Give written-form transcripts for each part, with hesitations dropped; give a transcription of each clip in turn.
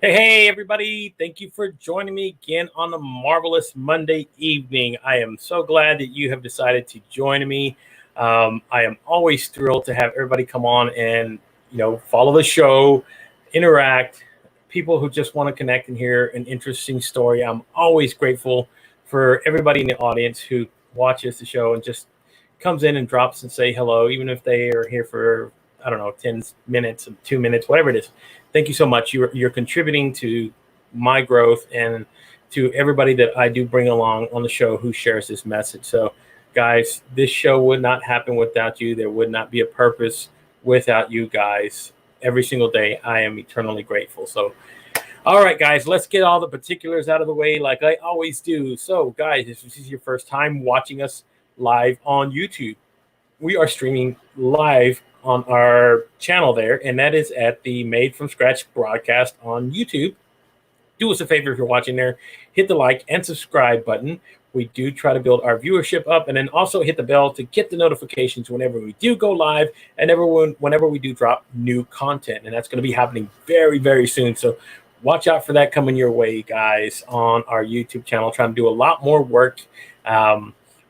Hey, everybody. Thank you for joining me again on a marvelous Monday evening. I am so glad that you have decided to join me. I am always thrilled to have everybody come on and, follow the show, interact, people who just want to connect and hear an interesting story. I'm always grateful for everybody in the audience who watches the show and just comes in and drops and say hello, even if they are here for, I don't know, 10 minutes, 2 minutes, whatever it is. Thank you so much. You're contributing to my growth and to everybody that I do bring along on the show who shares this message. So, guys, this show would not happen without you. There would not be a purpose without you guys. Every single day, I am eternally grateful. So, all right, guys, let's get all the particulars out of the way like I always do. So, guys, if this is your first time watching us live on YouTube, we are streaming live on our channel there, and that is at the Made from Scratch broadcast on YouTube. Do us a favor if you're watching there, hit the like and subscribe button. We do try to build our viewership up, and then also hit the bell to get the notifications whenever we do go live and whenever we do drop new content. And that's going to be happening very, very soon. So watch out for that coming your way, guys, on our YouTube channel. Trying to do a lot more work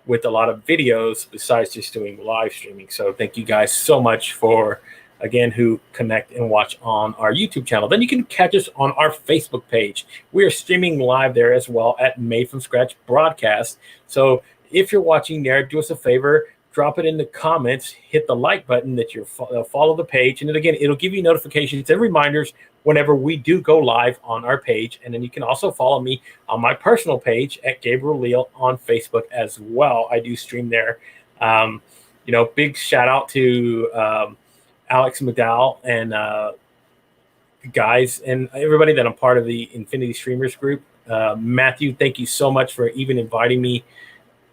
with a lot of videos besides just doing live streaming. So thank you guys so much for, again, who connect and watch on our YouTube channel. Then you can catch us on our Facebook page. We are streaming live there as well at Made from Scratch broadcast. So if you're watching there, do us a favor, drop it in the comments, hit the like button that you're follow the page. And then again, it'll give you notifications and reminders whenever we do go live on our page. And then you can also follow me on my personal page at Gabriel Leal on Facebook as well. I do stream there. Big shout out to Alex McDowell and guys and everybody that I'm part of the Infinity Streamers group. Matthew, thank you so much for even inviting me.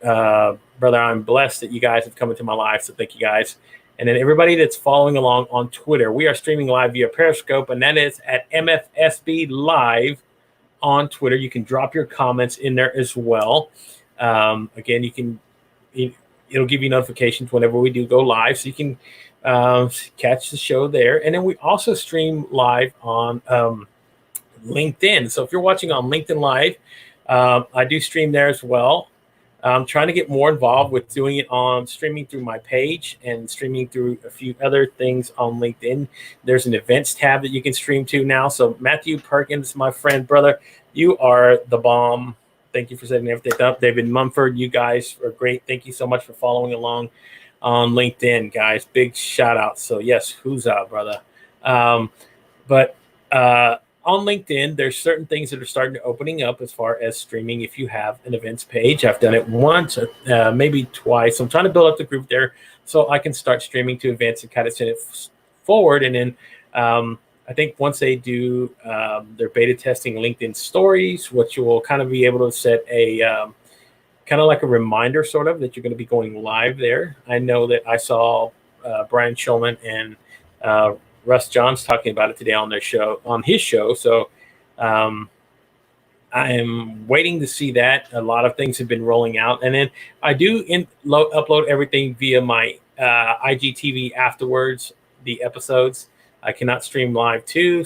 Brother, I'm blessed that you guys have come into my life, so thank you guys. And then everybody that's following along on Twitter, we are streaming live via Periscope, and that is at MFSB Live on Twitter. You can drop your comments in there as well. Again, it'll give you notifications whenever we do go live, so you can catch the show there. And then we also stream live on LinkedIn. So if you're watching on LinkedIn Live, I do stream there as well. I'm trying to get more involved with doing it on streaming through my page and streaming through a few other things on LinkedIn. There's an events tab that you can stream to now. So Matthew Perkins, my friend, brother, you are the bomb. Thank you for setting everything up. David Mumford, you guys are great. Thank you so much for following along on LinkedIn, guys. Big shout out. So yes, who's up, brother? But on LinkedIn, there's certain things that are starting to opening up as far as streaming. If you have an events page, I've done it once, maybe twice. I'm trying to build up the group there so I can start streaming to events and kind of send it forward. And then I think once they do their beta testing LinkedIn stories, which you will kind of be able to set a kind of like a reminder sort of that you're going to be going live there. I know that I saw Brian Schulman and Russ Johns talking about it today on his show. So I am waiting to see that. A lot of things have been rolling out. And then I do upload everything via my IGTV afterwards, the episodes. I cannot stream live to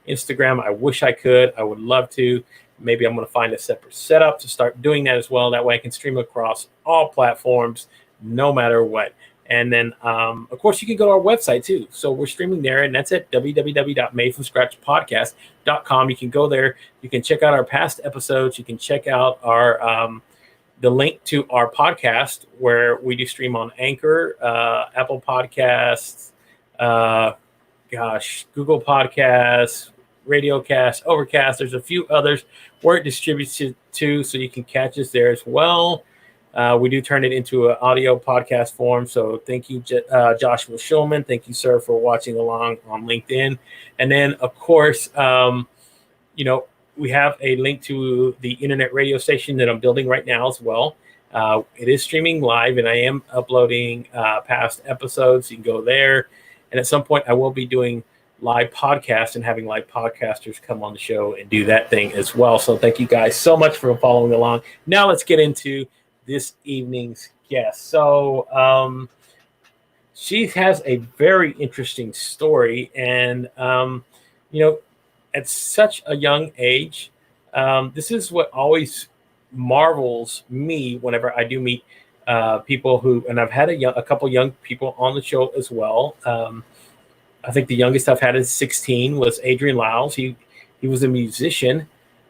Instagram. I wish I could. I would love to. Maybe I'm going to find a separate setup to start doing that as well. That way I can stream across all platforms, no matter what. And then, of course, you can go to our website, too. So we're streaming there, and that's at www.madefromscratchpodcast.com. You can go there. You can check out our past episodes. You can check out our the link to our podcast where we do stream on Anchor, Apple Podcasts, Google Podcasts, Radiocast, Overcast. There's a few others where it distributes to, so you can catch us there as well. We do turn it into an audio podcast form. So thank you, Joshua Schulman. Thank you, sir, for watching along on LinkedIn. And then, of course, we have a link to the internet radio station that I'm building right now as well. It is streaming live, and I am uploading past episodes. You can go there. And at some point, I will be doing live podcasts and having live podcasters come on the show and do that thing as well. So thank you guys so much for following along. Now let's get into this evening's guest. So she has a very interesting story, and at such a young age. This is what always marvels me whenever I do meet people who, and I've had a couple young people on the show as well. I think the youngest I've had is 16 was Adrian Lyles. He was a musician,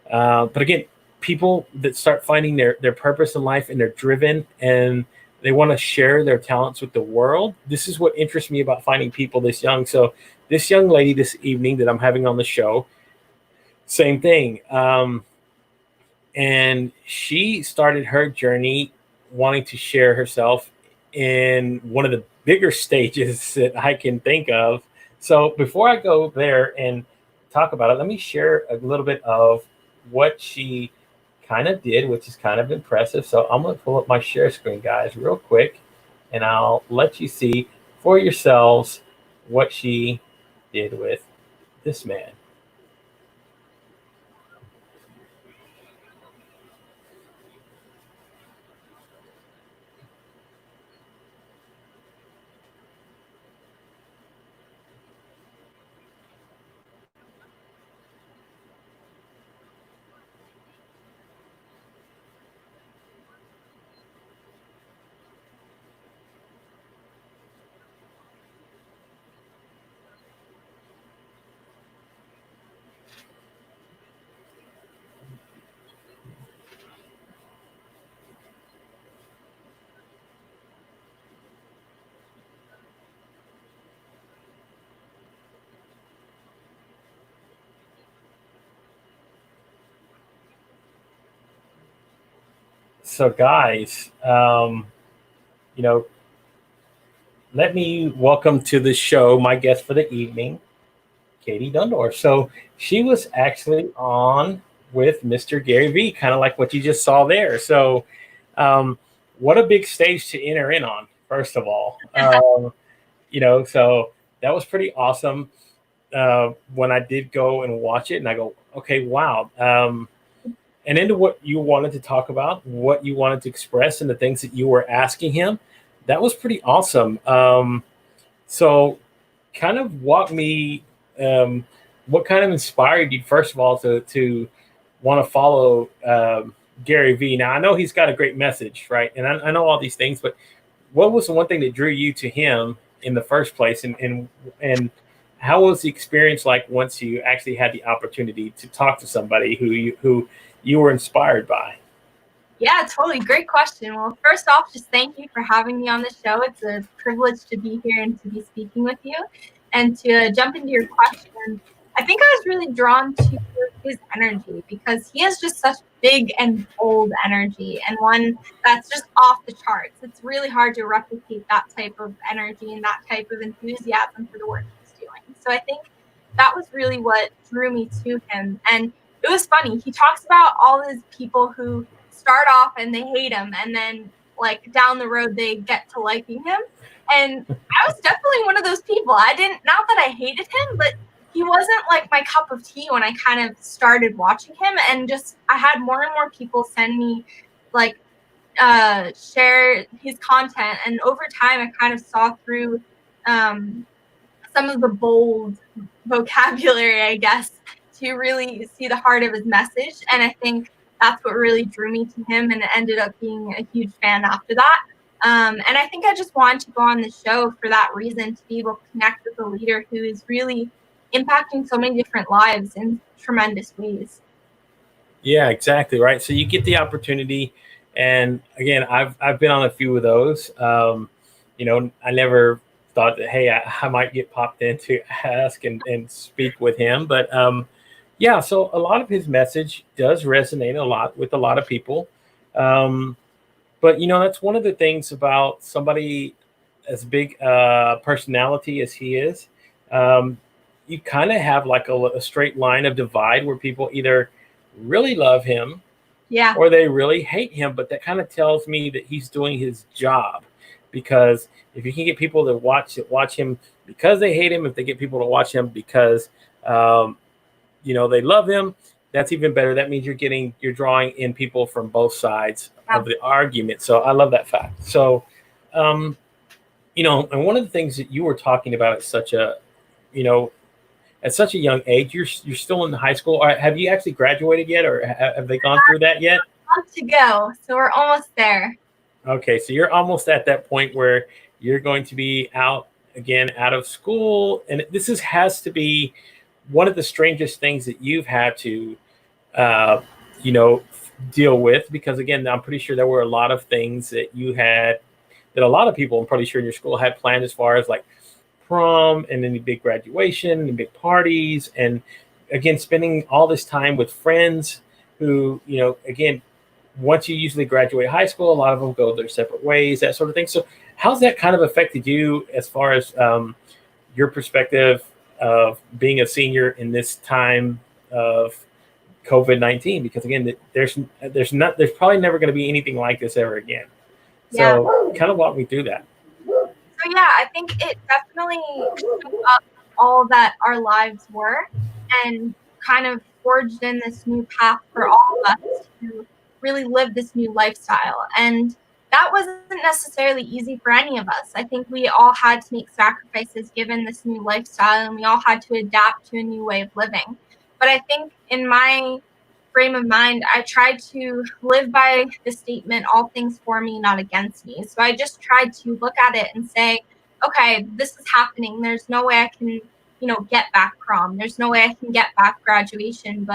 but again, people that start finding their purpose in life and they're driven and they want to share their talents with the world. This is what interests me about finding people this young. So this young lady this evening that I'm having on the show, same thing. And she started her journey wanting to share herself in one of the bigger stages that I can think of. So before I go there and talk about it, let me share a little bit of what she kind of did, which is kind of impressive. So I'm going to pull up my share screen, guys, real quick, and I'll let you see for yourselves what she did with this man. So, guys, you know, let me welcome to the show my guest for the evening, Katie Dundorf. So she was actually on with Mr. Gary Vee, kind of like what you just saw there. So, what a big stage to enter in on, first of all. So that was pretty awesome. When I did go and watch it, and I go, okay, wow. And into what you wanted to talk about, what you wanted to express, and the things that you were asking him, that was pretty awesome. So, kind of walk me, what kind of inspired you, first of all, to want to follow Gary Vee? Now, I know he's got a great message, right? And I know all these things, but what was the one thing that drew you to him in the first place? And how was the experience like once you actually had the opportunity to talk to somebody who you were inspired by? Yeah, totally. Great question. Well, first off, just thank you for having me on the show. It's a privilege to be here and to be speaking with you. And to jump into your question, I think I was really drawn to his energy because he has just such big and bold energy and one that's just off the charts. It's really hard to replicate that type of energy and that type of enthusiasm for the work he's doing. So I think that was really what drew me to him. And it was funny. He talks about all these people who start off and they hate him, and then like down the road they get to liking him. And I was definitely one of those people. Not that I hated him, but he wasn't like my cup of tea when I kind of started watching him. And just I had more and more people send me like share his content, and over time I kind of saw through some of the bold vocabulary, I guess, to really see the heart of his message. And I think that's what really drew me to him, and ended up being a huge fan after that. And I think I just wanted to go on the show for that reason, to be able to connect with a leader who is really impacting so many different lives in tremendous ways. Yeah, exactly right. So you get the opportunity, and again, I've been on a few of those. I never thought that, hey, I might get popped in to ask and speak with him, but yeah. So a lot of his message does resonate a lot with a lot of people. But that's one of the things about somebody as big personality as he is. You kind of have like a straight line of divide where people either really love him, Yeah, or they really hate him. But that kind of tells me that he's doing his job, because if you can get people to watch him because they hate him, if they get people to watch him because they love him, that's even better. That means you're drawing in people from both sides of the argument. So I love that fact. So, and one of the things that you were talking about is such a, at such a young age. You're still in high school. Have you actually graduated yet, or have they gone through that yet? To go, so we're almost there. Okay, so you're almost at that point where you're going to be out of school, and has to be one of the strangest things that you've had to, uh, you know, deal with, because again, I'm pretty sure there were a lot of things that you had that a lot of people, I'm pretty sure in your school, had planned, as far as like prom and then the big graduation and big parties, and again, spending all this time with friends who, again, once you usually graduate high school, a lot of them go their separate ways, that sort of thing. So how's that kind of affected you, as far as your perspective of being a senior in this time of COVID-19? Because again, there's probably never going to be anything like this ever again. So kind of walk me through that. So yeah, I think it definitely took up all that our lives were, and kind of forged in this new path for all of us to really live this new lifestyle. And that wasn't necessarily easy for any of us. I think we all had to make sacrifices given this new lifestyle, and we all had to adapt to a new way of living. But I think in my frame of mind, I tried to live by the statement, all things for me, not against me. So I just tried to look at it and say, okay, this is happening. There's no way I can, get back prom. There's no way I can get back graduation,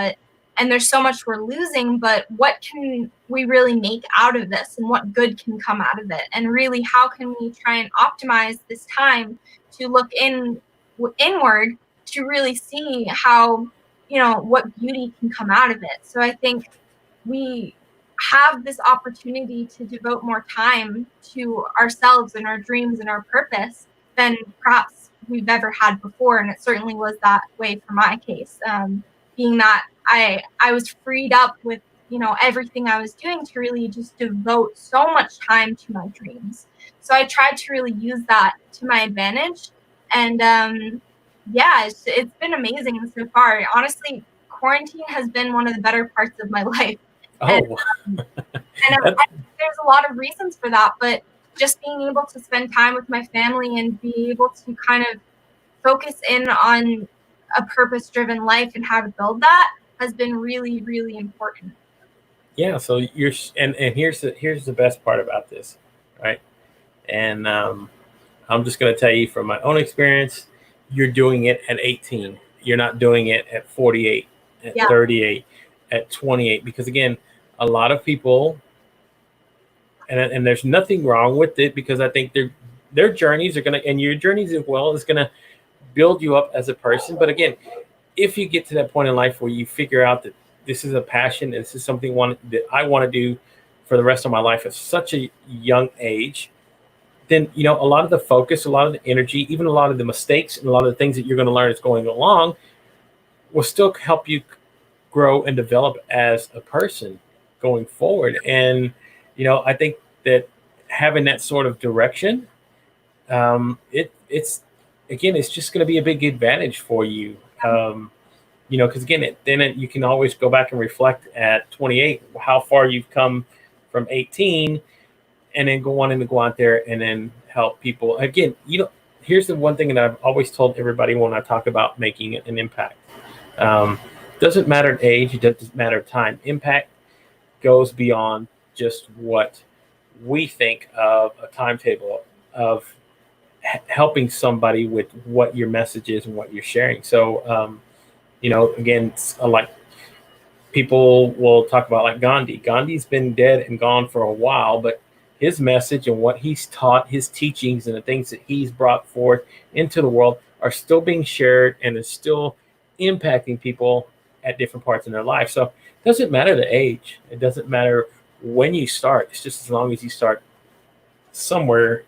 and there's so much we're losing, but what can we really make out of this, and what good can come out of it? And really, how can we try and optimize this time to look inward to really see how, what beauty can come out of it. So I think we have this opportunity to devote more time to ourselves and our dreams and our purpose than perhaps we've ever had before. And it certainly was that way for my case, being that I was freed up with, everything I was doing to really just devote so much time to my dreams. So I tried to really use that to my advantage. And it's been amazing so far. Honestly, quarantine has been one of the better parts of my life. Oh, and there's a lot of reasons for that, but just being able to spend time with my family and be able to kind of focus in on a purpose-driven life and how to build that has been really, really important. Yeah. So and here's the best part about this, right? And I'm just going to tell you from my own experience, you're doing it at 18. You're not doing it at 48, at 38, at 28, because again, a lot of people, and there's nothing wrong with it, because I think their journeys are going to, and your journeys as well, is going to build you up as a person. But again, if you get to that point in life where you figure out that this is a passion, and this is something that I want to do for the rest of my life at such a young age, then a lot of the focus, a lot of the energy, even a lot of the mistakes, and a lot of the things that you're going to learn as going along will still help you grow and develop as a person going forward. And I think that having that sort of direction, it's just going to be a big advantage for you. Because again, you can always go back and reflect at 28 how far you've come from 18, and then go out there and then help people. Again, here's the one thing that I've always told everybody when I talk about making an impact. Doesn't matter age, it doesn't matter time. Impact goes beyond just what we think of a timetable of helping somebody with what your message is and what you're sharing. So, again, like people will talk about like Gandhi. Gandhi's been dead and gone for a while, but his message and what he's taught, his teachings and the things that he's brought forth into the world are still being shared and is still impacting people at different parts in their life. So it doesn't matter the age. It doesn't matter when you start. It's just as long as you start somewhere.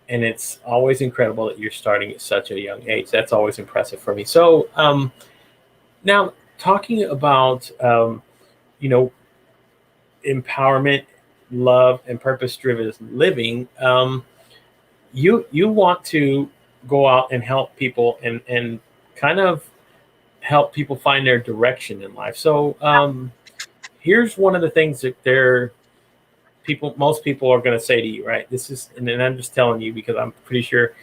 And it's always incredible that you're starting at such a young age. That's always impressive for me. So now talking about, empowerment, love, and purpose-driven living, you want to go out and help people and kind of help people find their direction in life. So here's one of the things that most people are going to say to you, right? And then I'm just telling you because I'm pretty sure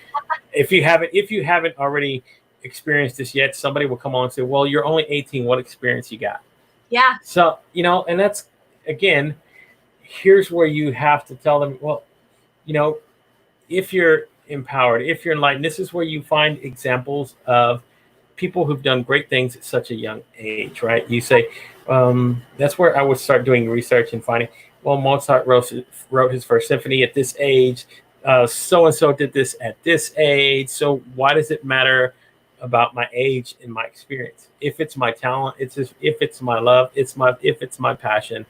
if you haven't already experienced this yet, somebody will come on and say, well, you're only 18. What experience you got? Yeah. So, and that's, again, here's where you have to tell them, well, if you're empowered, if you're enlightened, this is where you find examples of people who've done great things at such a young age, right? You say, that's where I would start doing research and finding, well, Mozart wrote his first symphony at this age. So-and-so did this at this age. So why does it matter about my age and my experience? If it's my talent, if it's my love, if it's my passion,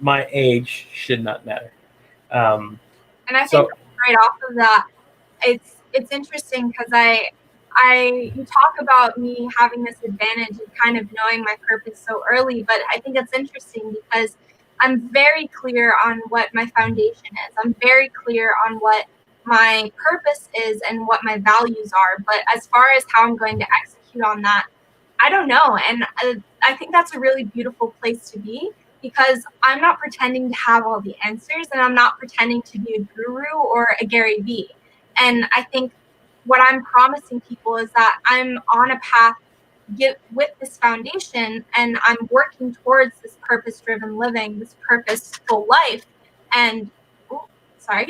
my age should not matter. And I think right off of that, it's interesting because you talk about me having this advantage of kind of knowing my purpose so early, but I think it's interesting because I'm very clear on what my foundation is. I'm very clear on what my purpose is and what my values are. But as far as how I'm going to execute on that, I don't know. And I think that's a really beautiful place to be, because I'm not pretending to have all the answers, and I'm not pretending to be a guru or a Gary Vee. And I think what I'm promising people is that I'm on a path with this foundation, and I'm working towards this purpose-driven living, this purposeful life. And sorry.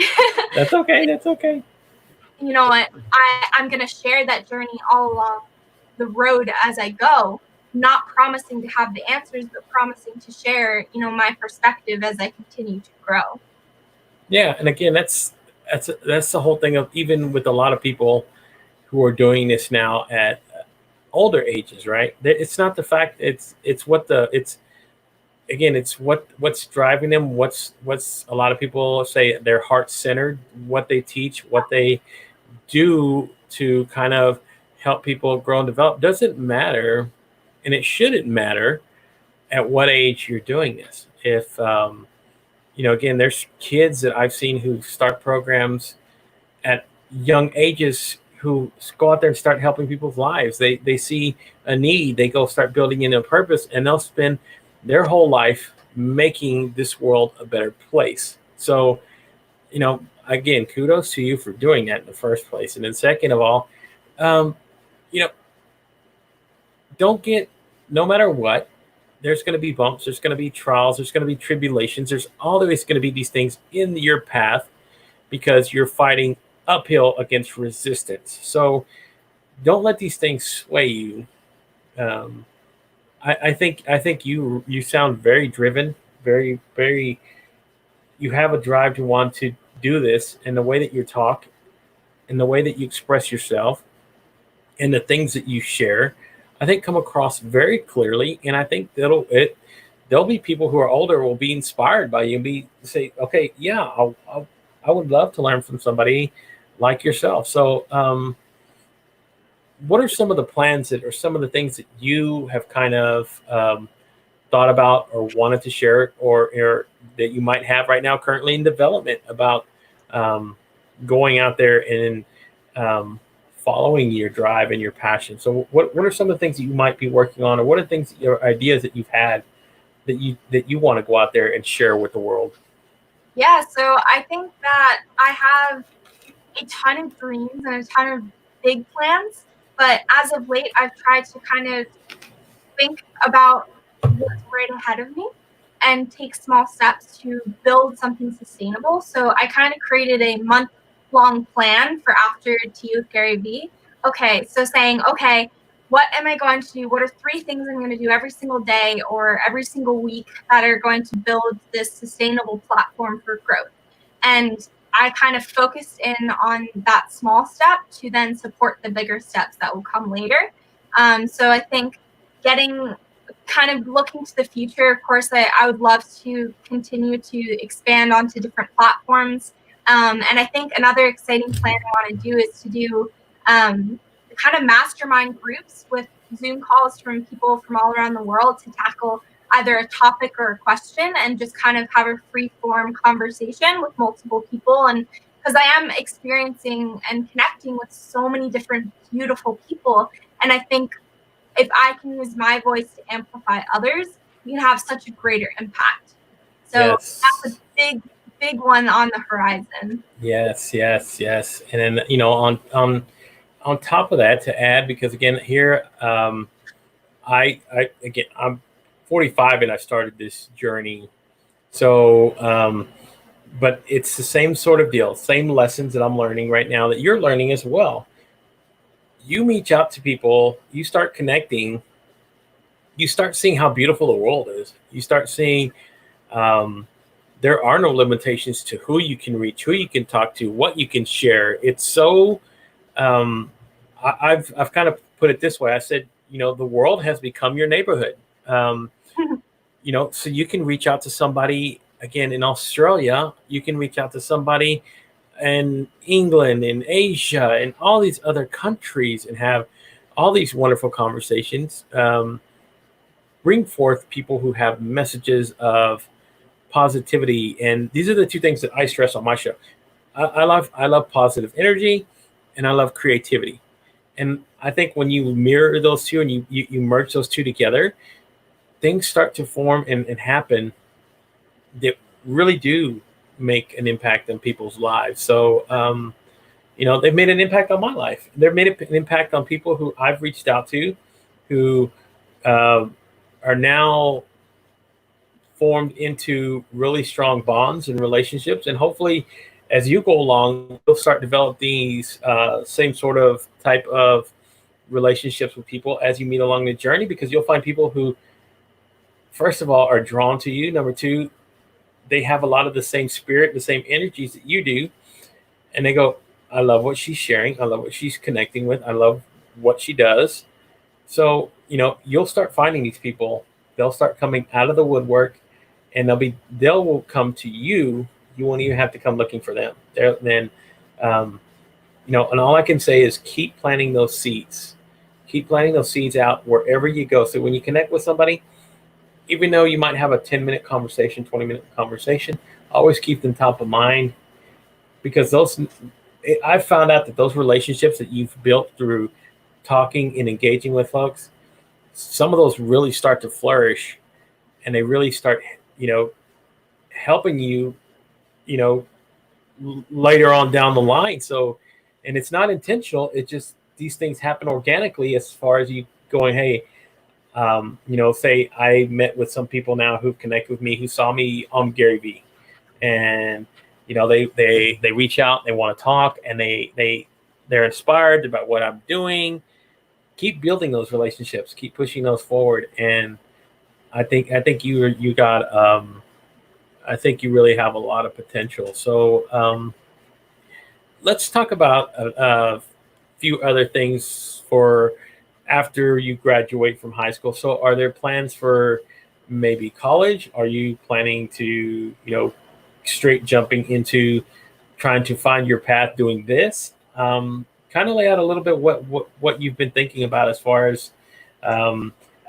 That's okay. That's okay. You know what? I'm going to share that journey all along the road as I go, not promising to have the answers, but promising to share, my perspective as I continue to grow. Yeah. And again, that's the whole thing of, even with a lot of people who are doing this now at older ages, right? It's not the fact, it's what's driving them. What's a lot of people say, they're heart-centered, what they teach, what they do to kind of help people grow and develop doesn't matter, and it shouldn't matter at what age you're doing this. If again, there's kids that I've seen who start programs at young ages, who go out there and start helping people's lives. They see a need, they go start building in a purpose, and they'll spend their whole life making this world a better place. So, again, kudos to you for doing that in the first place. And then second of all, no matter what, there's going to be bumps, there's going to be trials, there's going to be tribulations. There's always going to be these things in your path, because you're fighting uphill against resistance. So don't let these things sway you. I think you sound very driven, very, very, you have a drive to want to do this, and the way that you talk and the way that you express yourself and the things that you share, I think come across very clearly. And I think there'll be people who are older will be inspired by you and say, okay, yeah, I would love to learn from somebody like yourself. So, what are some of the plans that, or some of the things that you have kind of thought about or wanted to share, or that you might have right now currently in development about going out there and following your drive and your passion? So what are some of the things that you might be working on, or what are things, your ideas that you've had that you want to go out there and share with the world? Yeah, so I think that I have a ton of dreams and a ton of big plans, but as of late, I've tried to kind of think about what's right ahead of me and take small steps to build something sustainable. So I kind of created a month-long plan for after Tea with Gary Vee. Okay, so saying, okay, what am I going to do? What are 3 things I'm going to do every single day or every single week that are going to build this sustainable platform for growth? And I kind of focused in on that small step to then support the bigger steps that will come later. So I think kind of looking to the future, of course, I would love to continue to expand onto different platforms. And I think another exciting plan I want to do is to do kind of mastermind groups with Zoom calls from people from all around the world to tackle either a topic or a question, and just kind of have a free-form conversation with multiple people. And because I am experiencing and connecting with so many different beautiful people, and I think if I can use my voice to amplify others, we can have such a greater impact. So yes. That's a big one on the horizon. Yes. And then, on on top of that, to add, because again, here, I'm 45 and I started this journey. So, but it's the same sort of deal, same lessons that I'm learning right now that you're learning as well. You reach out to people, you start connecting, you start seeing how beautiful the world is. You start seeing um, there are no limitations to who you can reach, who you can talk to, what you can share. It's so um, I've kind of put it this way. I said, the world has become your neighborhood. Um, so you can reach out to somebody again in Australia. You can reach out to somebody in England, in Asia, and all these other countries, and have all these wonderful conversations. Bring forth people who have messages of positivity, and these are the two things that I stress on my show. I love positive energy, and I love creativity. And I think when you mirror those two and you merge those two together, things start to form and happen that really do make an impact on people's lives. So, they've made an impact on my life. They've made an impact on people who I've reached out to, who uh, are now formed into really strong bonds and relationships. And hopefully, as you go along, you'll start developing these same sort of type of relationships with people as you meet along the journey, because you'll find people who, first of all, are drawn to you. Number two, they have a lot of the same spirit, the same energies that you do. And they go, I love what she's sharing. I love what she's connecting with. I love what she does. So, you'll start finding these people. They'll start coming out of the woodwork, and they'll come to you. You won't even have to come looking for them. Then, and all I can say is keep planting those seeds. Keep planting those seeds out wherever you go. So when you connect with somebody, even though you might have a 10-minute conversation, 20-minute conversation, always keep them top of mind, because I've found out that those relationships that you've built through talking and engaging with folks, some of those really start to flourish, and they really start, helping you, later on down the line. So, and it's not intentional. It just, these things happen organically as far as you going, hey, say I met with some people now who've connected with me, who saw me on Gary Vee, and they reach out, they want to talk, and they're inspired about what I'm doing. Keep building those relationships, keep pushing those forward, and I think you got I think you really have a lot of potential. So let's talk about a few other things for after you graduate from high school. So are there plans for maybe college? Are you planning to, straight jumping into trying to find your path doing this? Kind of lay out a little bit what you've been thinking about as far as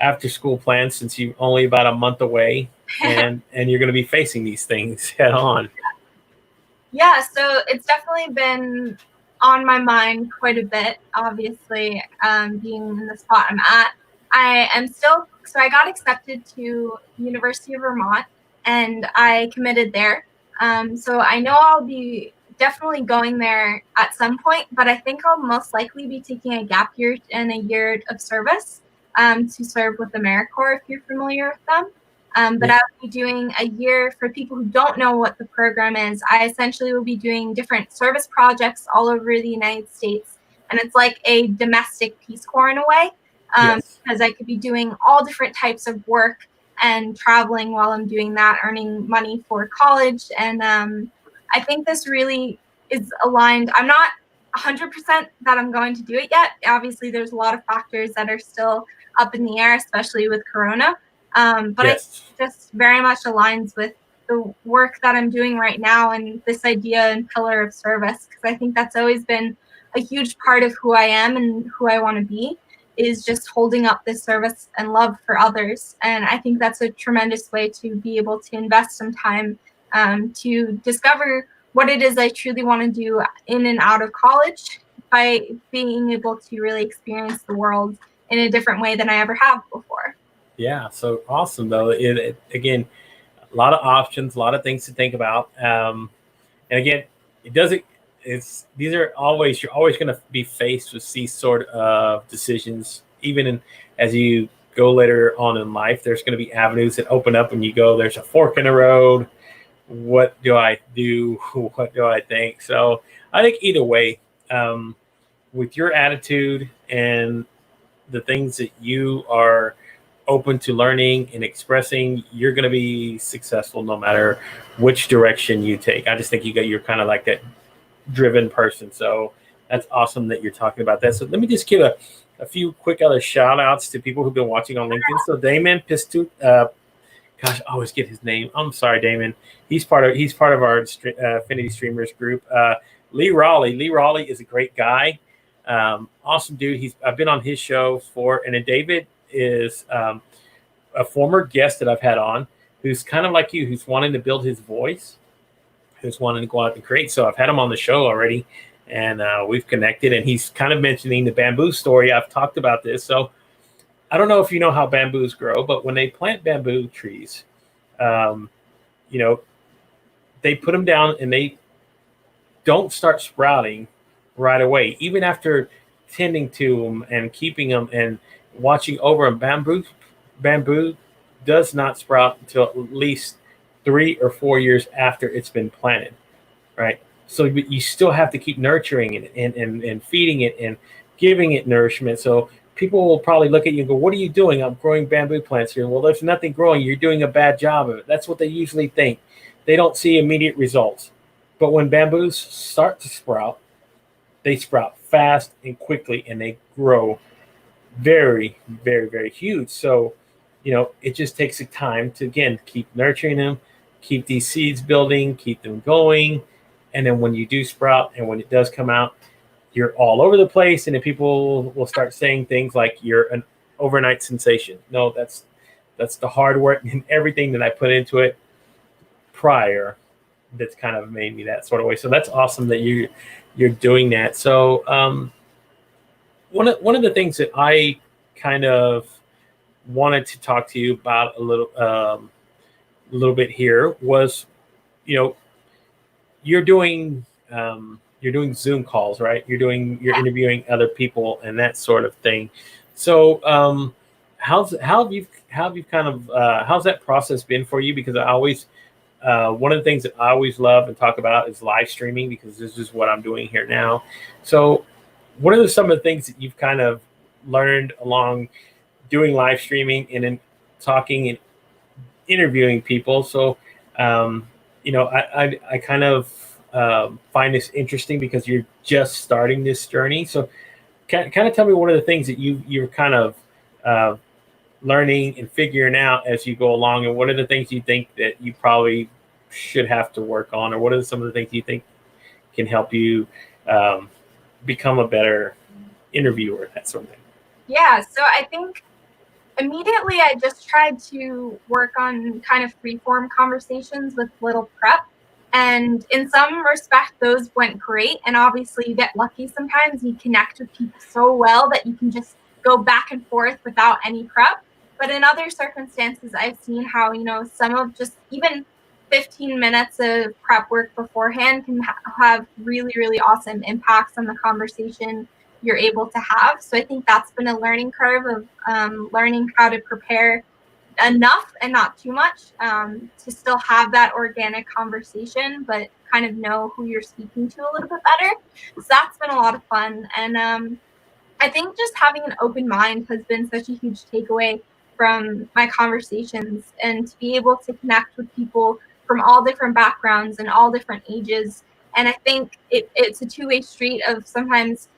after school plans, since you're only about a month away, and you're going to be facing these things head on. Yeah, so it's definitely been on my mind quite a bit, obviously, being in the spot I'm at. I got accepted to University of Vermont, and I committed there. So I know I'll be definitely going there at some point, but I think I'll most likely be taking a gap year and a year of service to serve with AmeriCorps, if you're familiar with them. But I will be doing a year. For people who don't know what the program is, I essentially will be doing different service projects all over the United States. And it's like a domestic Peace Corps in a way, because I could be doing all different types of work and traveling while I'm doing that, earning money for college. And I think this really is aligned. I'm not 100% that I'm going to do it yet. Obviously, there's a lot of factors that are still up in the air, especially with Corona. But it just very much aligns with the work that I'm doing right now, and this idea and pillar of service, because I think that's always been a huge part of who I am and who I want to be, is just holding up this service and love for others. And I think that's a tremendous way to be able to invest some time to discover what it is I truly want to do in and out of college, by being able to really experience the world in a different way than I ever have before. Yeah, so awesome though. Again, a lot of options, a lot of things to think about. And again, it doesn't. you're always going to be faced with these sort of decisions, even as you go later on in life. There's going to be avenues that open up and you go, there's a fork in the road. What do I do? What do I think? So I think either way, with your attitude and the things that you are open to learning and expressing, you're going to be successful no matter which direction you take. I just think you're kind of like that driven person. So that's awesome that you're talking about that. So let me just give a few quick other shout outs to people who've been watching on LinkedIn. So Damon Pistu, gosh, I always get his name. I'm sorry, Damon. He's part of our Affinity Streamers group. Lee Raleigh is a great guy. Awesome dude. I've been on his show before, and then David is a former guest that I've had on, who's kind of like you, who's wanting to build his voice, who's wanting to go out and create. So I've had him on the show already, and we've connected, and he's kind of mentioning the bamboo story. I've talked about this. So I don't know if you know how bamboos grow, but when they plant bamboo trees, they put them down and they don't start sprouting right away. Even after tending to them and keeping them and watching over them, bamboo does not sprout until at least 3 or 4 years after it's been planted, right? So you still have to keep nurturing it and feeding it and giving it nourishment. So people will probably look at you and go, what are you doing? I'm growing bamboo plants here. Well, there's nothing growing. You're doing a bad job of it. That's what they usually think. They don't see immediate results. But when bamboos start to sprout, they sprout fast and quickly, and they grow very, very, very huge. So, it just takes a time to, again, keep nurturing them, keep these seeds building, keep them going. And then when you do sprout and when it does come out, you're all over the place. And then people will start saying things like you're an overnight sensation. No, that's the hard work and everything that I put into it prior that's kind of made me that sort of way. So that's awesome that you're doing that. So one of the things that I kind of wanted to talk to you about a little bit here was, you're doing Zoom calls, right? You're interviewing other people and that sort of thing. So how have you kind of how's that process been for you? Because I always one of the things that I always love and talk about is live streaming, because this is what I'm doing here now. So what are some of the things that you've kind of learned along doing live streaming and then talking and interviewing people? So, I kind of find this interesting because you're just starting this journey. So kind of tell me one of the things that you're kind of learning and figuring out as you go along, and what are the things you think that you probably should have to work on, or what are some of the things you think can help you become a better interviewer, that sort of thing? Yeah, so I think immediately I just tried to work on kind of freeform conversations with little prep. And in some respect, those went great. And obviously you get lucky sometimes. You connect with people so well that you can just go back and forth without any prep. But in other circumstances, I've seen how, some of just even 15 minutes of prep work beforehand can have really, really awesome impacts on the conversation you're able to have. So I think that's been a learning curve of learning how to prepare enough and not too much to still have that organic conversation, but kind of know who you're speaking to a little bit better. So that's been a lot of fun. And I think just having an open mind has been such a huge takeaway from my conversations, and to be able to connect with people from all different backgrounds and all different ages. And I think it's a two-way street of sometimes,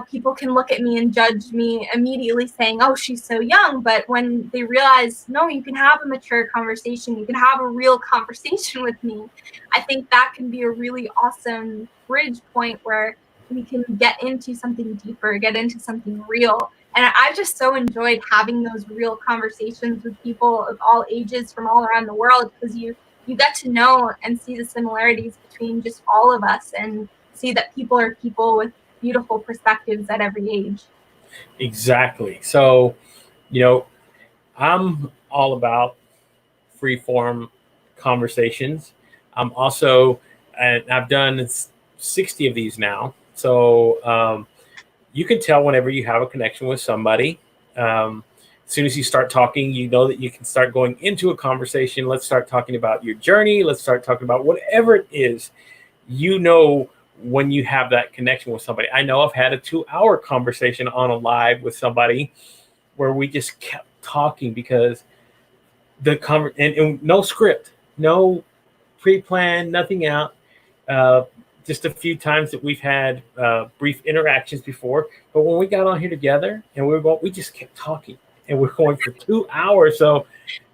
people can look at me and judge me immediately saying, oh, she's so young. But when they realize, no, you can have a mature conversation, you can have a real conversation with me, I think that can be a really awesome bridge point where we can get into something deeper, get into something real. And I've just so enjoyed having those real conversations with people of all ages from all around the world, because you get to know and see the similarities between just all of us, and see that people are people with beautiful perspectives at every age. Exactly. So, I'm all about freeform conversations. I'm also, and I've done 60 of these now. So you can tell whenever you have a connection with somebody. As soon as you start talking, you know that you can start going into a conversation. Let's start talking about your journey. Let's start talking about whatever it is. You know when you have that connection with somebody. I know I've had a 2-hour conversation on a live with somebody where we just kept talking because and no script, no pre-planned, nothing out. Just a few times that we've had brief interactions before, but when we got on here together and we just kept talking, and we're going for 2 hours. So,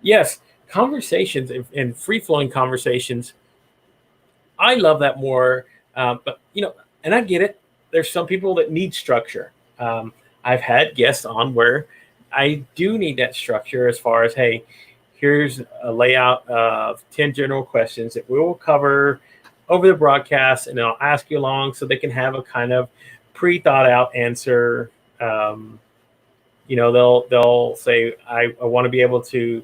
yes, conversations and free-flowing conversations. I love that more, but and I get it. There's some people that need structure. I've had guests on where I do need that structure as far as, hey, here's a layout of 10 general questions that we will cover over the broadcast, and I'll ask you along so they can have a kind of pre-thought out answer. They'll say, I want to be able to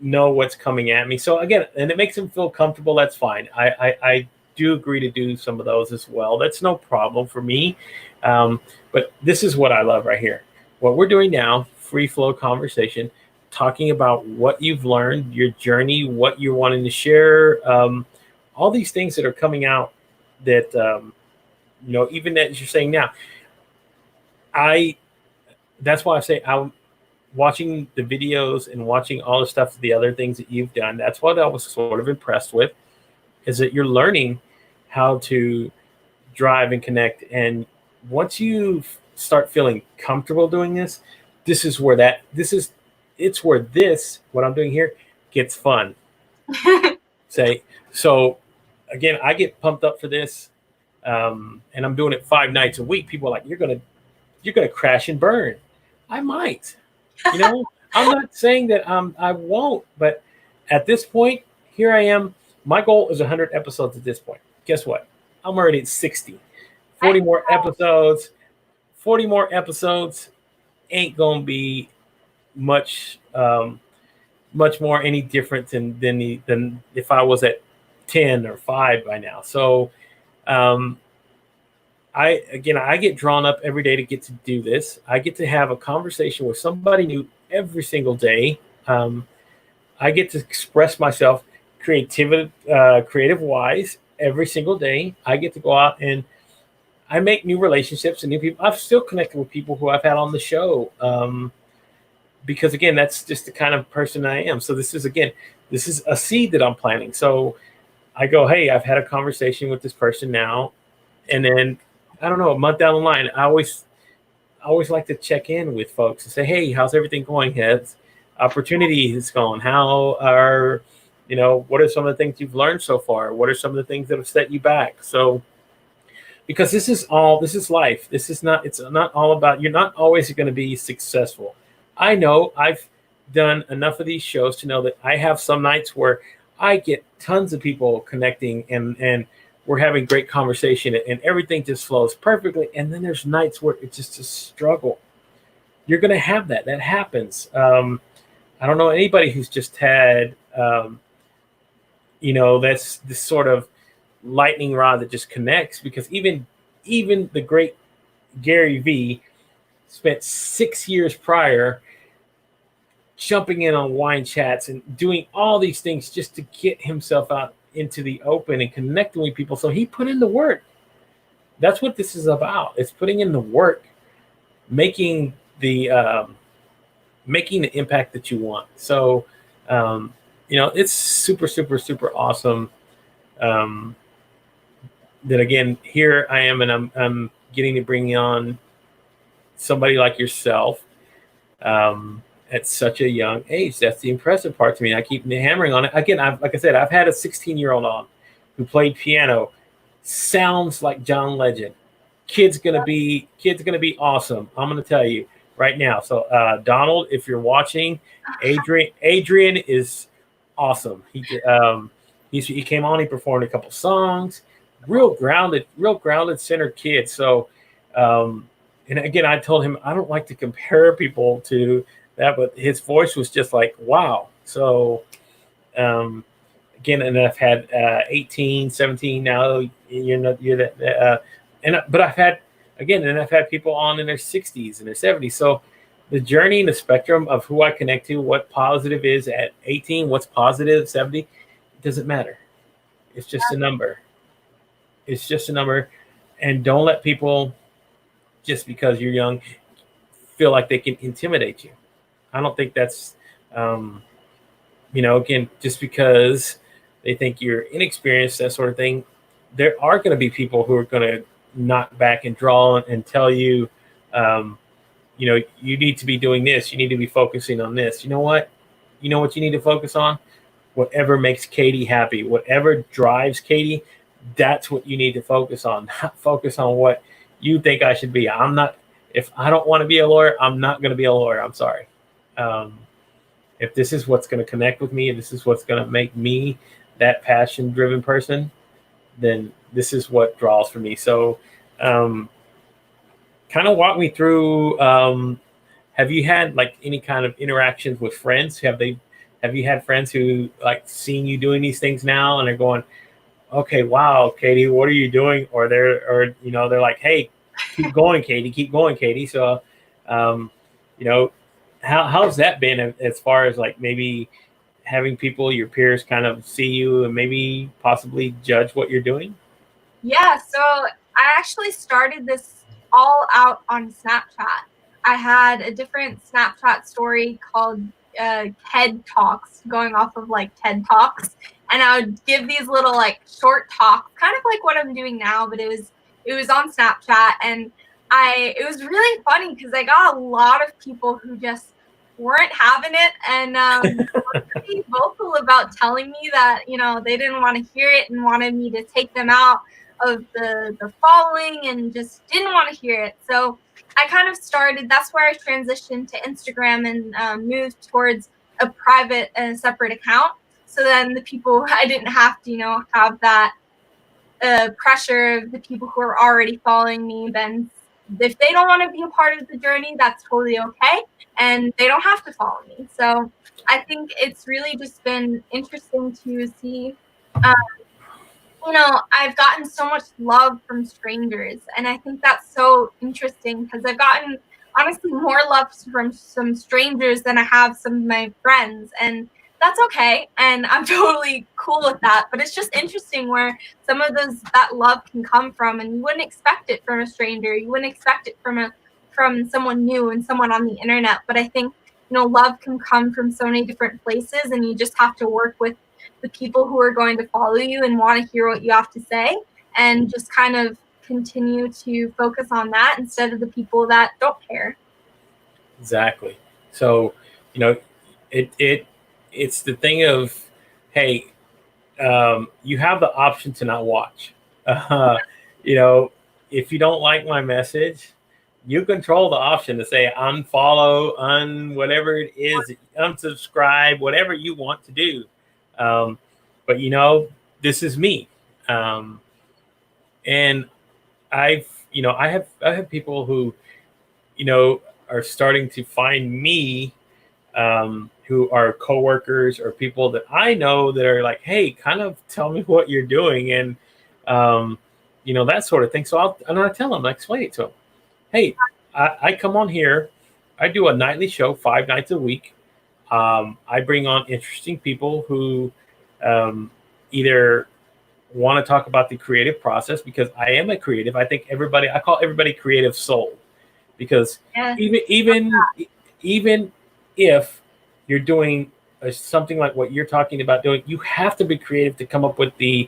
know what's coming at me. So again, and it makes them feel comfortable. That's fine. I do agree to do some of those as well. That's no problem for me. But this is what I love right here. What we're doing now, free flow conversation, talking about what you've learned, your journey, what you're wanting to share, all these things that are coming out that, even as you're saying now, that's why I say I'm watching the videos and watching all the stuff, the other things that you've done. That's what I was sort of impressed with, is that you're learning how to drive and connect. And once you start feeling comfortable doing this, what I'm doing here gets fun. So again, I get pumped up for this. And I'm doing it 5 nights a week. People are like, you're gonna crash and burn. I might, I'm not saying that I won't, but at this point, here I am. My goal is 100 episodes at this point. Guess what? I'm already at 60. 40 more episodes. 40 more episodes ain't gonna be much more any different than if I was at 10 or 5 by now. So I get drawn up every day to get to do this. I get to have a conversation with somebody new every single day. I get to express myself creative wise every single day. I get to go out and I make new relationships and new people. I've still connected with people who I've had on the show. Because again, that's just the kind of person I am. So this is a seed that I'm planting. So I go, hey, I've had a conversation with this person now. And then, I don't know, a month down the line, I always like to check in with folks and say, hey, how's everything going? Has opportunities going? What are some of the things you've learned so far? What are some of the things that have set you back? So, because this is life. It's not all about, you're not always going to be successful. I know I've done enough of these shows to know that I have some nights where I get tons of people connecting and we're having great conversation and everything just flows perfectly. And then there's nights where it's just a struggle. You're going to have that. That happens. I don't know anybody who's just had, that's this sort of lightning rod that just connects, because even the great Gary Vee spent 6 years prior jumping in on wine chats and doing all these things just to get himself out into the open and connecting with people. So he put in the work. That's what this is about. It's putting in the work, making the impact that you want. So, it's super, super, super awesome. That again, here I am, and I'm getting to bring on somebody like yourself at such a young age. That's the impressive part to me. I keep hammering on it. Again, like I said, I've had a 16-year-old on who played piano, sounds like John Legend. Kid's gonna be awesome. I'm gonna tell you right now. So Donald, if you're watching, Adrian is awesome. He came on, he performed a couple songs, real grounded, centered kid. So and again, I told him I don't like to compare people to that, but his voice was just like, wow. So again, and I've had 18, 17 now. You're that, but I've had again, and I've had people on in their 60s and their 70s. So the journey and the spectrum of who I connect to, what positive is at 18, what's positive 70, it doesn't matter. It's just a number. It's just a number, and don't let people, just because you're young, feel like they can intimidate you. I don't think that's, again, just because they think you're inexperienced, that sort of thing. There are going to be people who are going to knock back and draw and tell you, you need to be doing this. You need to be focusing on this. You know what? You know what you need to focus on? Whatever makes Katie happy, whatever drives Katie, that's what you need to focus on. Not focus on what you think I should be. If I don't want to be a lawyer, I'm not going to be a lawyer. I'm sorry. If this is what's going to connect with me, if this is what's going to make me that passion-driven person, then this is what draws for me. So kind of walk me through, have you had like any kind of interactions with friends? Have you had friends who like seen you doing these things now and they're going, okay, wow, Katie, what are you doing? Or they're like, hey, keep going, Katie. So, how's that been as far as like maybe having people, your peers, kind of see you and maybe possibly judge what you're doing? Yeah, so I actually started this all out on Snapchat. I had a different Snapchat story called TED Talks, going off of like TED Talks, and I would give these little like short talks, kind of like what I'm doing now, but it was on Snapchat, and it was really funny because I got a lot of people who just weren't having it, and were pretty vocal about telling me that they didn't want to hear it and wanted me to take them out of the following and just didn't want to hear it. So I kind of that's where I transitioned to Instagram and moved towards a private and separate account. So then the people, I didn't have to, have that pressure of the people who are already following me. Then if they don't want to be a part of the journey, that's totally okay. And they don't have to follow me. So I think it's really just been interesting to see, I've gotten so much love from strangers. And I think that's so interesting because I've gotten honestly more love from some strangers than I have some of my friends. And that's okay. And I'm totally cool with that. But it's just interesting where some of that love can come from, and you wouldn't expect it from a stranger. You wouldn't expect it from someone new and someone on the internet. But I think, love can come from so many different places, and you just have to work with the people who are going to follow you and want to hear what you have to say, and just kind of continue to focus on that instead of the people that don't care. Exactly. So, it's the thing of, hey, you have the option to not watch. If you don't like my message, you control the option to say unfollow, whatever it is, unsubscribe, whatever you want to do. But this is me. And I have people who, are starting to find me, who are coworkers or people that I know that are like, hey, kind of tell me what you're doing. And, that sort of thing. So I tell them, I explain it to them. Hey, I come on here. I do a nightly show 5 nights a week. I bring on interesting people who either want to talk about the creative process, because I am a creative. I call everybody creative soul, because even if you're doing something like what you're talking about doing, you have to be creative to come up with the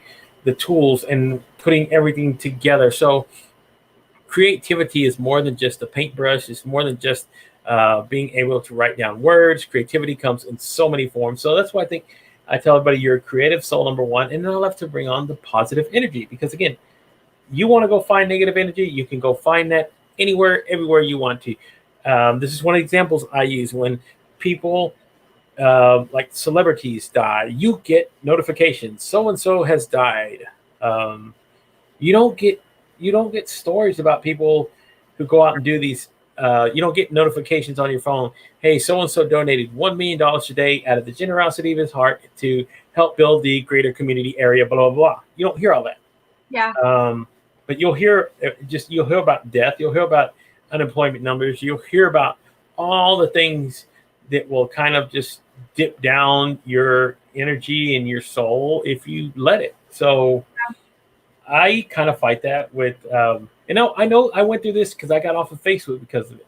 tools and putting everything together. So creativity is more than just a paintbrush. It's more than just being able to write down words. Creativity comes in so many forms. So that's why I tell everybody you're a creative soul, number one, and then I love to bring on the positive energy, because again, you want to go find negative energy, you can go find that anywhere, everywhere you want to. This is one of the examples I use. When people like celebrities die, you get notifications, so-and-so has died. You don't get stories about people who go out and do these. You don't get notifications on your phone. Hey, so-and-so donated $1 million today out of the generosity of his heart to help build the greater community area, blah, blah, blah. You don't hear all that. Yeah. But you'll hear about death. You'll hear about unemployment numbers. You'll hear about all the things that will kind of just dip down your energy and your soul if you let it. So I kind of fight that with, I know I went through this because I got off of Facebook because of it.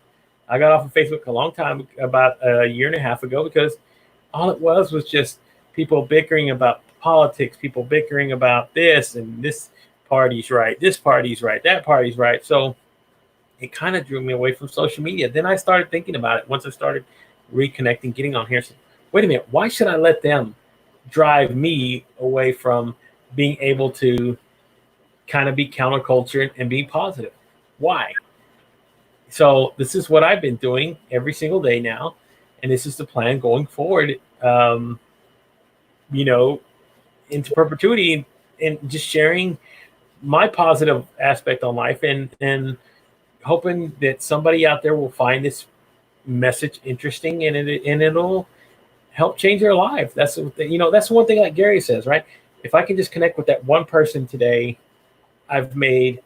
I got off of Facebook a long time, about a year and a half ago, because all it was just people bickering about politics, people bickering about this and this party's right, this party's right, that party's right. So it kind of drew me away from social media. Then I started thinking about it once I started reconnecting, getting on here. So, wait a minute, why should I let them drive me away from being able to kind of be counterculture and be positive? Why? So this is what I've been doing every single day now, and this is the plan going forward. Into perpetuity, and just sharing my positive aspect on life, and hoping that somebody out there will find this message interesting, and it'll help change their life. That's one thing, like Gary says, right? If I can just connect with that one person today, I've made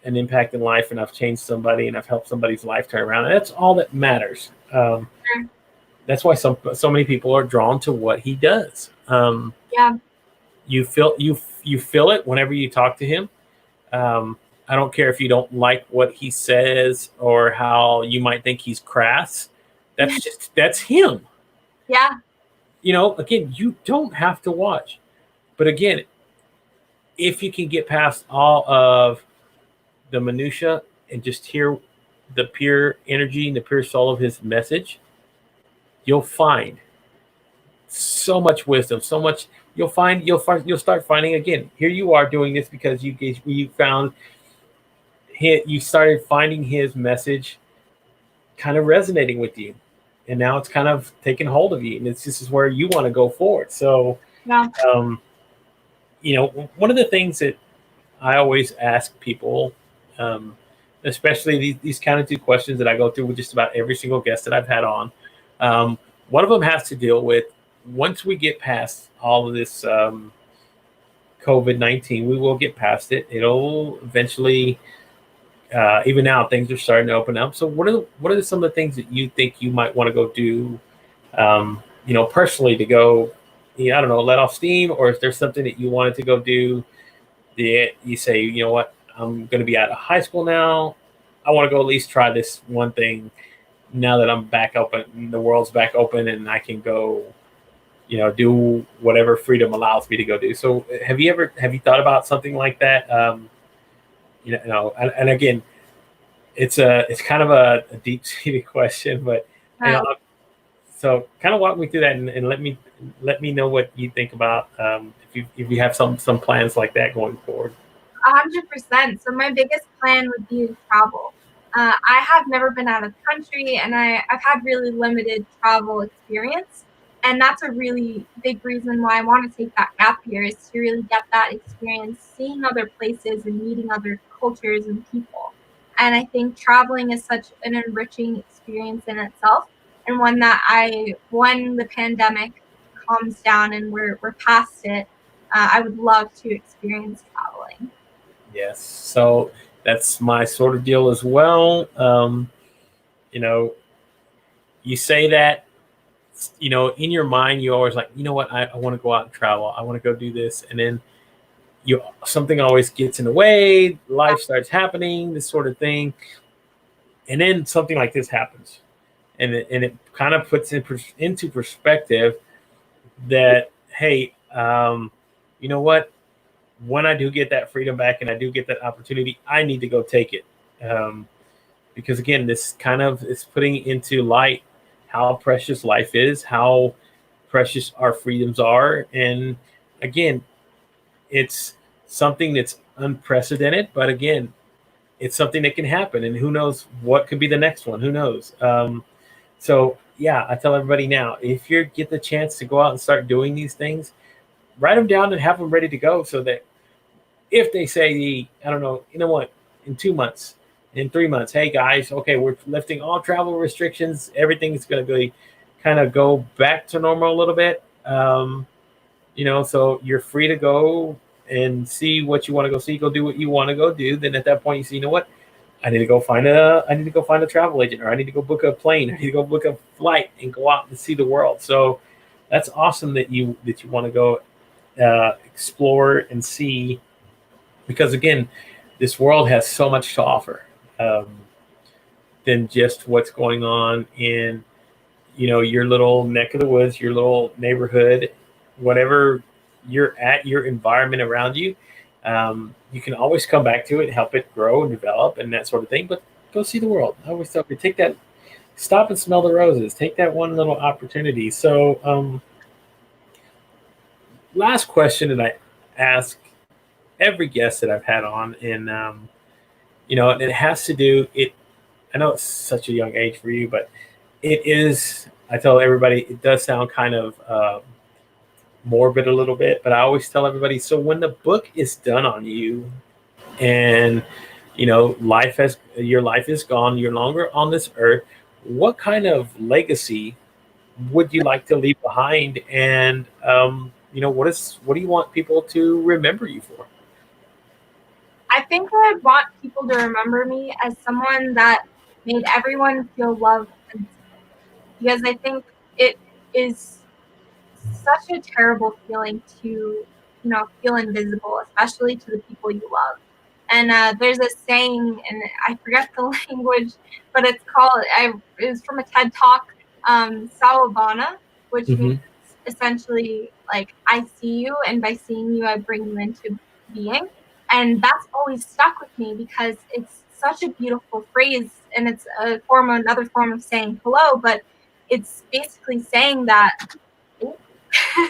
an impact in life, and I've changed somebody, and I've helped somebody's life turn around. And that's all that matters. That's why so many people are drawn to what he does. You feel it whenever you talk to him. I don't care if you don't like what he says or how you might think he's crass. That's him. Yeah. Again, you don't have to watch. But again, if you can get past all of the minutia and just hear the pure energy and the pure soul of his message, you'll find so much wisdom, so much. You'll start finding, again, here you are doing this because you started finding his message kind of resonating with you, and now it's kind of taking hold of you, and this is where you want to go forward. So, one of the things that I always ask people, especially these kind of two questions that I go through with just about every single guest that I've had on, one of them has to deal with, once we get past all of this COVID-19, we will get past it. It'll eventually, even now, things are starting to open up. So what are some of the things that you think you might want to go do, personally, to go, I don't know, let off steam? Or is there something that you wanted to go do that you say, you know what, I'm going to be out of high school now, I want to go at least try this one thing now that I'm back open, the world's back open, and I can go, do whatever freedom allows me to go do. So have you thought about something like that? And again, it's kind of a deep-seated question, but so kind of walk me through that, and let me know what you think about, if you have some plans like that going forward. 100%. So my biggest plan would be to travel. I have never been out of the country, and I've had really limited travel experience. And that's a really big reason why I want to take that gap year, is to really get that experience, seeing other places and meeting other cultures and people. And I think traveling is such an enriching experience in itself, and one that when the pandemic calms down and we're past it, I would love to experience traveling. Yes. So that's my sort of deal as well. You say that, in your mind, you always like, what, I want to go out and travel. I want to go do this. And then something always gets in the way. Life starts happening, this sort of thing. And then something like this happens. And it kind of puts into perspective that, hey, you know what? When I do get that freedom back and I do get that opportunity, I need to go take it. Because again, this kind of is putting into light how precious life is, how precious our freedoms are. And again, it's something that's unprecedented, but again, it's something that can happen, and who knows what could be the next one, who knows? So yeah, I tell everybody now, if you get the chance to go out and start doing these things, write them down and have them ready to go, so that if they say, I don't know, what, in 2 months, in 3 months, hey guys, okay, we're lifting all travel restrictions, everything's going to be kind of go back to normal a little bit. So you're free to go and see what you want to go see, go do what you want to go do. Then at that point, you say, you know what? I need to go find a travel agent, or I need to go book a plane. I need to go book a flight and go out and see the world. So that's awesome that you want to go explore and see, because again, this world has so much to offer um, than just what's going on in your little neck of the woods, your little neighborhood, whatever you're at, your environment around you. You can always come back to it, help it grow and develop and that sort of thing. But go see the world. I always tell you, take that, stop and smell the roses. Take that one little opportunity. So, last question that I ask every guest that I've had on, and and it has to do it. I know it's such a young age for you, but it is. I tell everybody it does sound kind of morbid a little bit, but I always tell everybody. So when the book is done on you, and your life is gone, you're no longer on this earth. What kind of legacy would you like to leave behind? And what do you want people to remember you for? I think I want people to remember me as someone that made everyone feel loved and seen. Because I think it is such a terrible feeling to, feel invisible, especially to the people you love. And there's a saying, and I forget the language, but it's called, it was from a TED Talk, Sawabana, which means essentially like, I see you, and by seeing you, I bring you into being. And that's always stuck with me because it's such a beautiful phrase, and it's another form of saying hello, but it's basically saying that.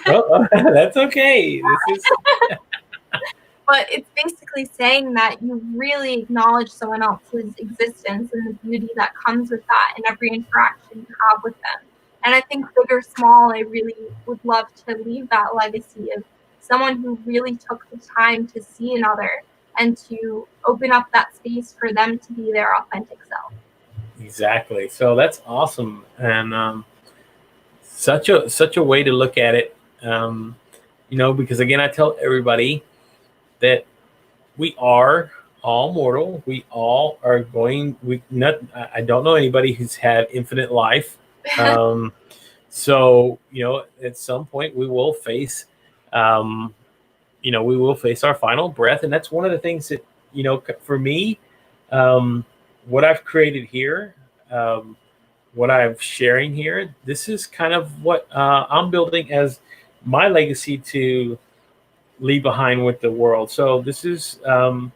Oh, that's okay. This is. But it's basically saying that you really acknowledge someone else's existence and the beauty that comes with that in every interaction you have with them. And I think big or small, I really would love to leave that legacy of someone who really took the time to see another and to open up that space for them to be their authentic self. Exactly. So that's awesome, and such a way to look at it. Because again, I tell everybody that we are all mortal. We all are going. I don't know anybody who's had infinite life. So at some point we will face. We will face our final breath, and that's one of the things that for me, what I've created here. What I'm sharing here, this is kind of what I'm building as my legacy to leave behind with the world. So this is, when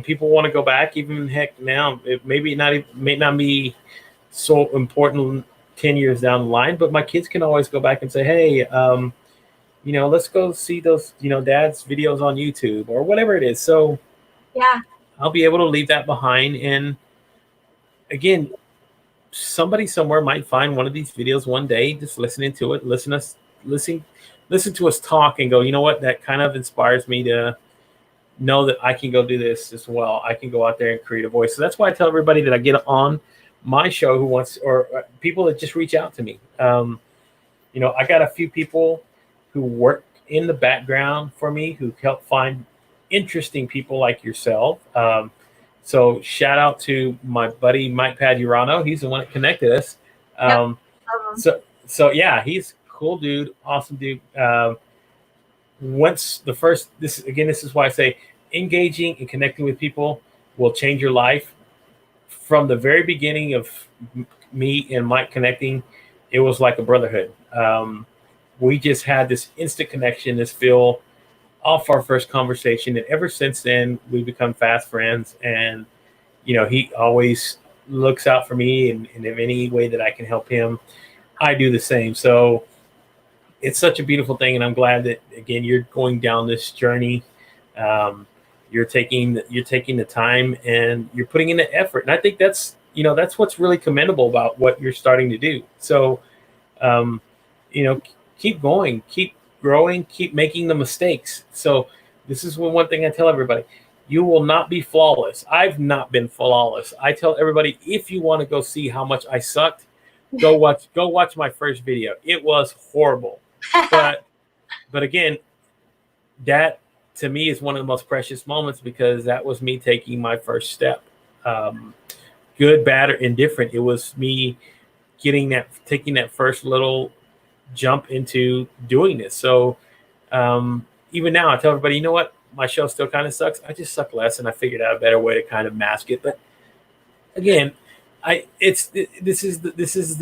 people want to go back, even heck now, it may not be so important 10 years down the line, but my kids can always go back and say, hey, let's go see those, dad's videos on YouTube or whatever it is. So yeah, I'll be able to leave that behind. And again, somebody somewhere might find one of these videos one day, just listening to it, listen to us talk and go, you know what, that kind of inspires me to know that I can go do this as well. I can go out there and create a voice. So that's why I tell everybody that I get on my show who wants, or people that just reach out to me. I got a few people who work in the background for me who help find interesting people like yourself. So shout out to my buddy Mike Padurano. He's the one that connected us. So yeah, he's a cool dude, awesome dude. Once this is why I say engaging and connecting with people will change your life. From the very beginning of me and Mike connecting, it was like a brotherhood. We just had this instant connection, this feel off our first conversation, and ever since then we've become fast friends. And he always looks out for me, and in any way that I can help him, I do the same. So it's such a beautiful thing, and I'm glad that again you're going down this journey. You're taking the time and you're putting in the effort, and I think that's what's really commendable about what you're starting to do. So keep going, keep growing, keep making the mistakes. So this is one thing I tell everybody: you will not be flawless. I've not been flawless. I tell everybody, if you want to go see how much I sucked, go watch my first video. It was horrible. but again, that to me is one of the most precious moments, because that was me taking my first step. Good, bad, or indifferent. It was me taking that first little jump into doing this. So even now I tell everybody, you know what, my show still kind of sucks. I just suck less, and I figured out a better way to kind of mask it. But again, this is the this is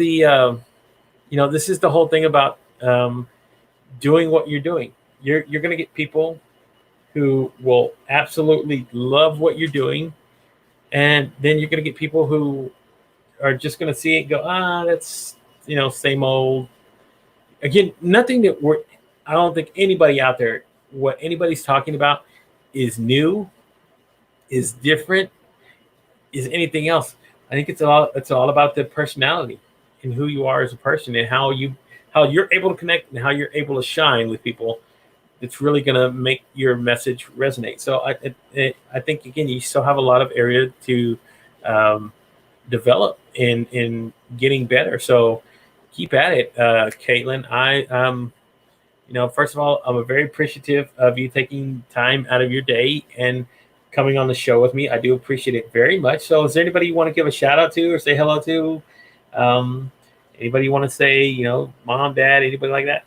the whole thing about doing what you're doing. You're going to get people who will absolutely love what you're doing, and then you're going to get people who are just going to see it and go, that's same old. Again, nothing that I don't think anybody out there, what anybody's talking about is new, is different, is anything else. I think it's all about the personality and who you are as a person, and how you're able to connect and how you're able to shine with people. It's really going to make your message resonate. So I think, again, you still have a lot of area to develop in getting better. So keep at it, Kaitlyn. First of all, I'm very appreciative of you taking time out of your day and coming on the show with me. I do appreciate it very much. So is there anybody you want to give a shout out to or say hello to? Anybody you want to say, mom, dad, anybody like that?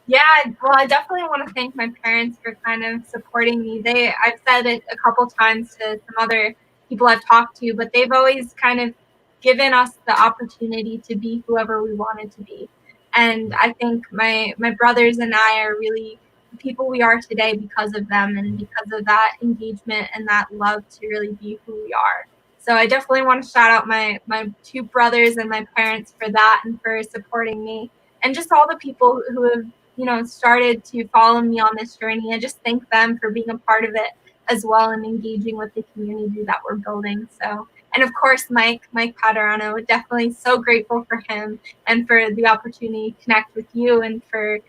Yeah, well, I definitely want to thank my parents for kind of supporting me. I've said it a couple times to some other people I've talked to, but they've always kind of given us the opportunity to be whoever we wanted to be. And I think my brothers and I are really the people we are today because of them, and because of that engagement and that love to really be who we are. So I definitely want to shout out my two brothers and my parents for that, and for supporting me, and just all the people who have started to follow me on this journey. I just thank them for being a part of it as well, and engaging with the community that we're building. So, and of course, Mike Paterano, definitely so grateful for him and for the opportunity to connect with you, and for,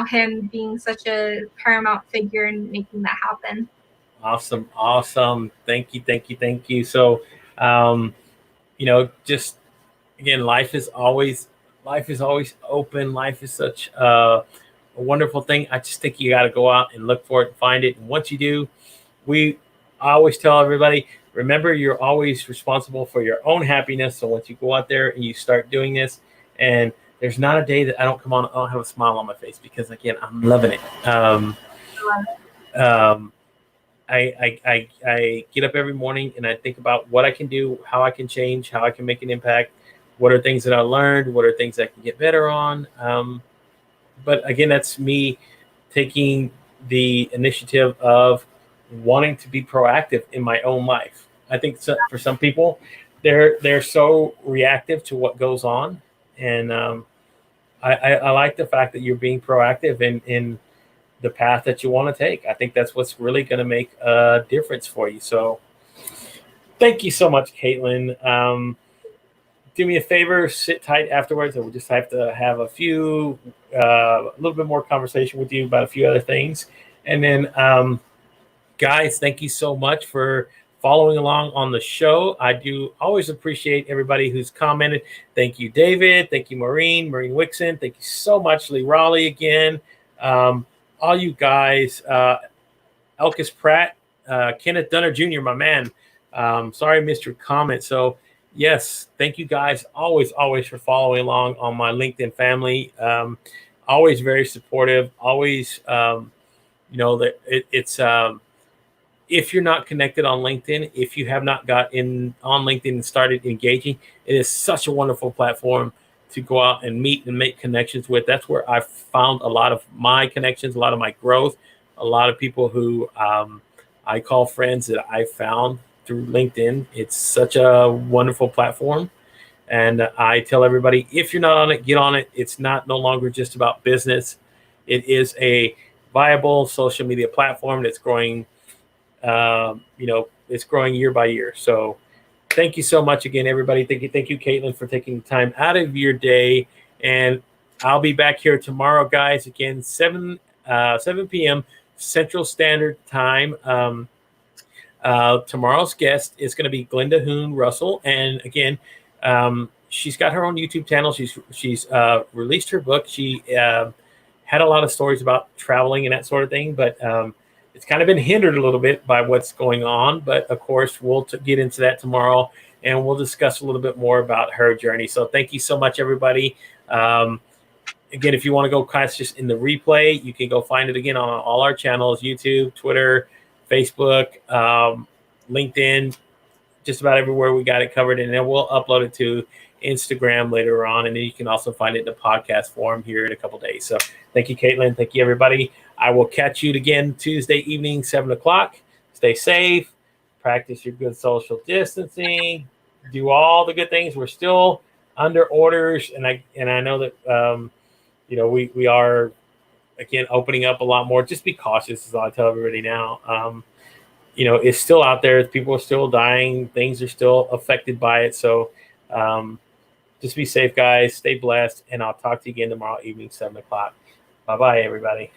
him being such a paramount figure in making that happen. Awesome. Thank you. So, just again, life is always open. Life is such a wonderful thing. I just think you got to go out and look for it and find it. And once you do, I always tell everybody, remember, you're always responsible for your own happiness. So once you go out there and you start doing this, and there's not a day that I don't come on, I don't have a smile on my face, because again, I'm loving it. I get up every morning and I think about what I can do, how I can change, how I can make an impact. What are things that I learned? What are things I can get better on? But again, that's me taking the initiative of wanting to be proactive in my own life. I think for some people, they're so reactive to what goes on, and I like the fact that you're being proactive in the path that you want to take. I think that's what's really going to make a difference for you. So, thank you so much, Kaitlyn. Do me a favor, sit tight afterwards, and we'll just have to have a little bit more conversation with you about a few other things. And then, guys, thank you so much for following along on the show. I do always appreciate everybody who's commented. Thank you, David. Thank you, Maureen Wixon. Thank you so much, Lee Raleigh again. All you guys, Elkis Pratt, Kenneth Dunner Jr., my man. Sorry I missed your comment. So, yes, thank you guys always for following along on my LinkedIn family. Always very supportive. Always, that it's if you're not connected on LinkedIn, if you have not got in on LinkedIn and started engaging, it is such a wonderful platform to go out and meet and make connections with. That's where I've found a lot of my connections, a lot of my growth, a lot of people who I call friends that I found through LinkedIn. It's such a wonderful platform. And I tell everybody, if you're not on it, get on it. It's no longer just about business. It is a viable social media platform that's growing, it's growing year by year. So thank you so much again, everybody. Thank you, Kaitlyn, for taking time out of your day. And I'll be back here tomorrow, guys. Again, 7 p.m. Central Standard Time. Tomorrow's guest is going to be Glenda Hoon Russell, and again, she's got her own YouTube channel. She's released her book. She had a lot of stories about traveling and that sort of thing, but it's kind of been hindered a little bit by what's going on. But of course, we'll get into that tomorrow, and we'll discuss a little bit more about her journey. So thank you so much, everybody. Again, if you want to go catch this in the replay, you can go find it again on all our channels: YouTube, Twitter, Facebook, LinkedIn, just about everywhere we got it covered. And then we'll upload it to Instagram later on. And then you can also find it in the podcast form here in a couple days. So thank you, Kaitlyn. Thank you, everybody. I will catch you again Tuesday evening, 7 o'clock. Stay safe. Practice your good social distancing. Do all the good things. We're still under orders. And I know that, we are, again, opening up a lot more. Just be cautious is all I tell everybody now. It's still out there. People are still dying. Things are still affected by it. So just be safe, guys. Stay blessed. And I'll talk to you again tomorrow evening, 7 o'clock. Bye-bye, everybody.